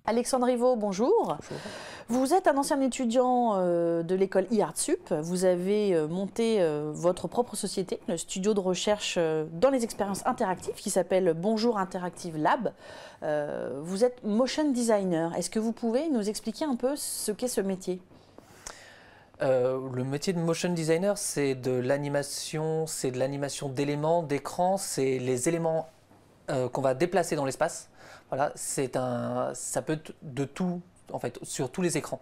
Alexandre Rivaud, bonjour. Bonjour. Vous êtes un ancien étudiant de l'école IARTSUP. Vous avez monté votre propre société, le studio de recherche dans les expériences interactives qui s'appelle Bonjour Interactive Lab. Vous êtes motion designer. Est-ce que vous pouvez nous expliquer un peu ce qu'est ce métier ? Le métier de motion designer, c'est de l'animation d'éléments, d'écran, c'est les éléments qu'on va déplacer dans l'espace. Voilà, ça peut être de tout, en fait, sur tous les écrans.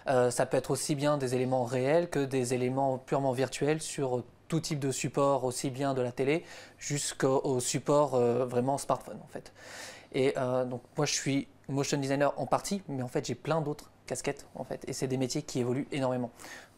Ça peut être aussi bien des éléments réels que des éléments purement virtuels sur tout type de support, aussi bien de la télé jusqu'au support vraiment smartphone, en fait. Et donc moi, je suis motion designer en partie, mais en fait, j'ai plein d'autres casquettes, en fait, et c'est des métiers qui évoluent énormément.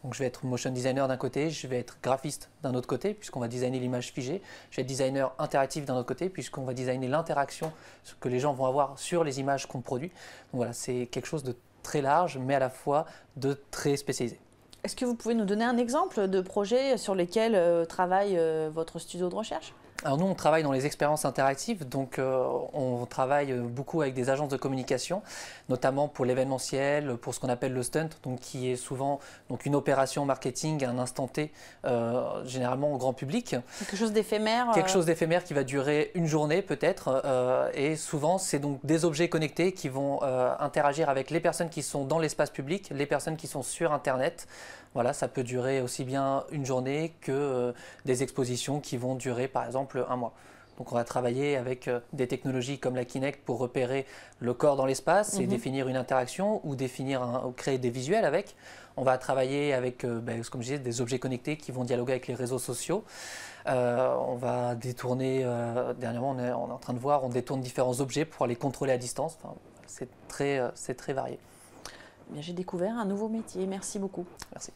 Donc je vais être motion designer d'un côté, je vais être graphiste d'un autre côté, puisqu'on va designer l'image figée, je vais être designer interactif d'un autre côté, puisqu'on va designer l'interaction que les gens vont avoir sur les images qu'on produit. Donc voilà, c'est quelque chose de très large, mais à la fois de très spécialisé. Est-ce que vous pouvez nous donner un exemple de projet sur lesquels travaille votre studio de recherche ? Alors nous, on travaille dans les expériences interactives, donc on travaille beaucoup avec des agences de communication, notamment pour l'événementiel, pour ce qu'on appelle le stunt, donc qui est souvent donc une opération marketing à un instant T, généralement au grand public. Quelque chose d'éphémère. Quelque chose d'éphémère qui va durer une journée peut-être, et souvent c'est donc des objets connectés qui vont interagir avec les personnes qui sont dans l'espace public, les personnes qui sont sur Internet. Voilà, ça peut durer aussi bien une journée que des expositions qui vont durer par exemple un mois. Donc on va travailler avec des technologies comme la Kinect pour repérer le corps dans l'espace et définir une interaction ou créer des visuels avec. On va travailler avec, comme je disais, des objets connectés qui vont dialoguer avec les réseaux sociaux. On va détourner, dernièrement on est en train de voir, on détourne différents objets pour les contrôler à distance. Enfin, c'est très varié. J'ai découvert un nouveau métier. Merci beaucoup. Merci.